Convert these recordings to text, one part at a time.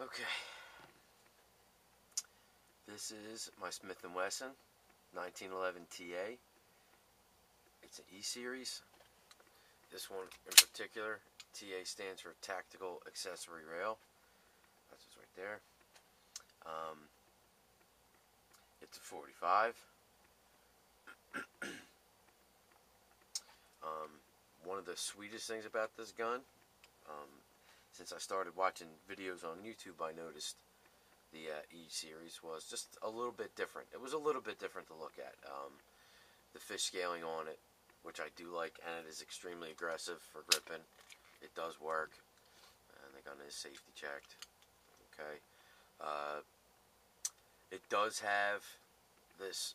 Okay, this is my Smith & Wesson 1911 TA. It's an E-Series. This one in particular, TA stands for Tactical Accessory Rail. That's just right there. It's a 45. One of the sweetest things about this gun, since I started watching videos on YouTube, I noticed the E-Series was just a little bit different. It was a little bit different to look at. The fish scaling on it, which I do like, and it is extremely aggressive for gripping. It does work, and the gun is safety checked. Okay. It does have this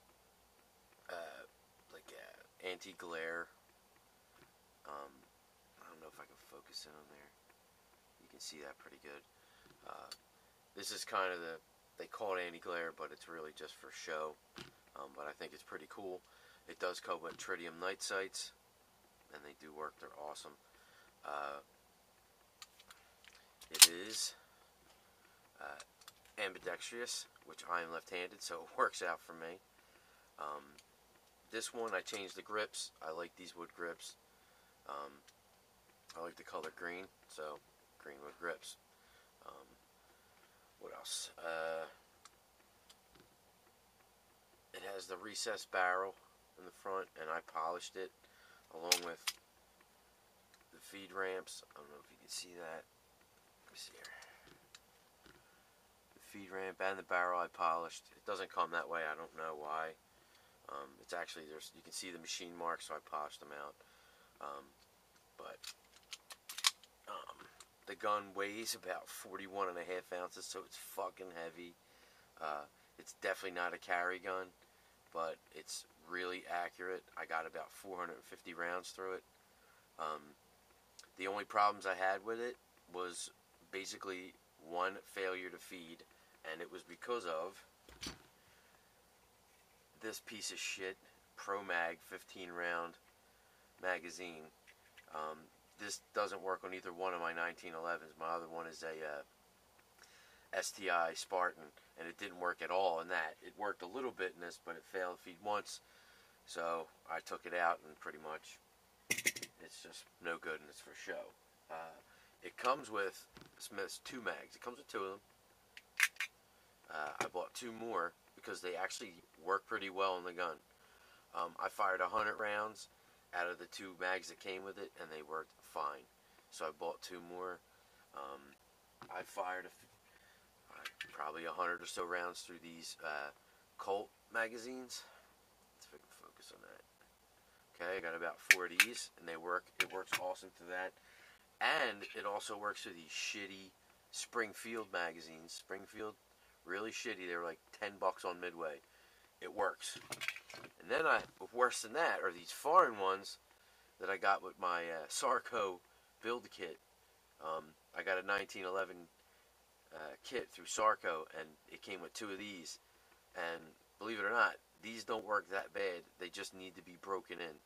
anti-glare. I don't know if I can focus in on there. You can see that pretty good. This is kind of they call it anti-glare, but it's really just for show. But I think it's pretty cool. It does come with tritium night sights, and they do work. They're awesome. It is ambidextrous, which I am left-handed, so it works out for me. This one, I changed the grips. I like these wood grips. I like the color green, so green wood grips. What else? It has the recessed barrel in the front, and I polished it along with the feed ramps. I don't know if you can see that. Let me see here. The feed ramp and the barrel I polished. It doesn't come that way. I don't know why. It's actually, you can see the machine marks, so I polished them out. The gun weighs about 41 and a half ounces, so it's fucking heavy. It's definitely not a carry gun, but it's really accurate. I got about 450 rounds through it. The only problems I had with it was basically one failure to feed, and it was because of this piece of shit Pro Mag 15 round magazine. This doesn't work on either one of my 1911s. My other one is a STI Spartan, and it didn't work at all in that. It worked a little bit in this, but it failed to feed once, so I took it out, and pretty much it's just no good, and it's for show. It comes with Smith's 2 mags. It comes with 2 of them. I bought 2 more because they actually work pretty well in the gun. I fired 100 rounds out of the 2 mags that came with it, and they worked fine. So I bought 2 more. I fired probably 100 or so rounds through these Colt magazines. Let's see if I can focus on that. Okay, I got about 4 of these, and they work. It works awesome to that. And it also works for these shitty Springfield magazines. Springfield, really shitty. They were like $10 on Midway. It works. And then worse than that are these foreign ones that I got with my Sarco build kit. I got a 1911 kit through Sarco, and it came with 2 of these. And believe it or not, these don't work that bad. They just need to be broken in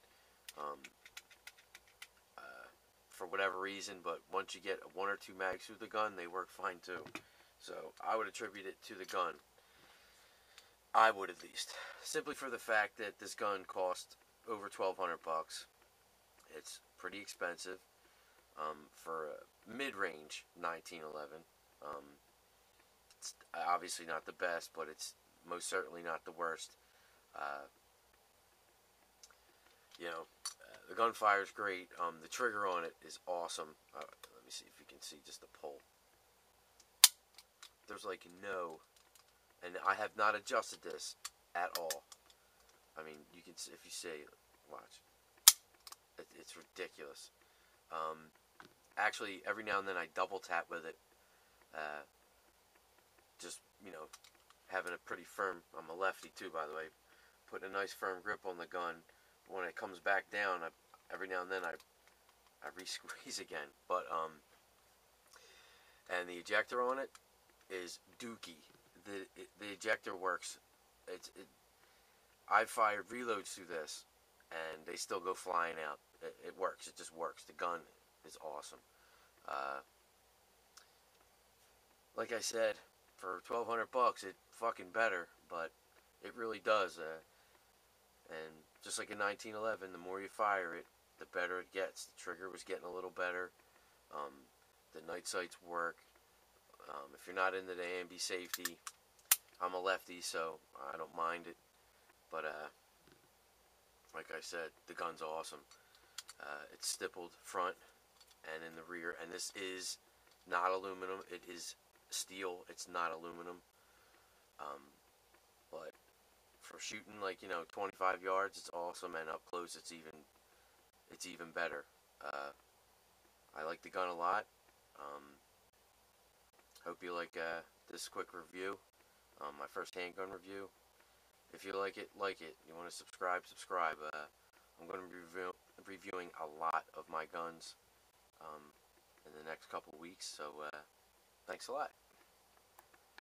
for whatever reason. But once you get 1 or 2 mags through the gun, they work fine too. So I would attribute it to the gun. I would, at least, simply for the fact that this gun cost over $1,200. It's pretty expensive for a mid-range 1911. It's obviously not the best, but it's most certainly not the worst. The gunfire is great. The trigger on it is awesome. Let me see if you can see just the pull. There's like no... And I have not adjusted this at all. I mean, you can see, if you see, watch. It's ridiculous. Actually, every now and then I double tap with it. Just, having a pretty firm, I'm a lefty too, by the way, putting a nice firm grip on the gun. When it comes back down, every now and then I re-squeeze again. But, and the ejector on it is dookie. The ejector works. I've fired reloads through this, and they still go flying out. It works. It just works. The gun is awesome. like I said, for 1,200 bucks, it fucking better, but it really does. And just like in 1911, the more you fire it, the better it gets. The trigger was getting a little better. The night sights work. If you're not into the ambi safety, I'm a lefty, so I don't mind it. But like I said, the gun's awesome. It's stippled front and in the rear, and this is not aluminum. It is steel. It's not aluminum. But for shooting 25 yards, it's awesome, and up close, it's even better. I like the gun a lot. Hope you like this quick review. My first handgun review. If you like it, like it. You want to subscribe, subscribe. I'm going to be reviewing a lot of my guns in the next couple weeks, so thanks a lot.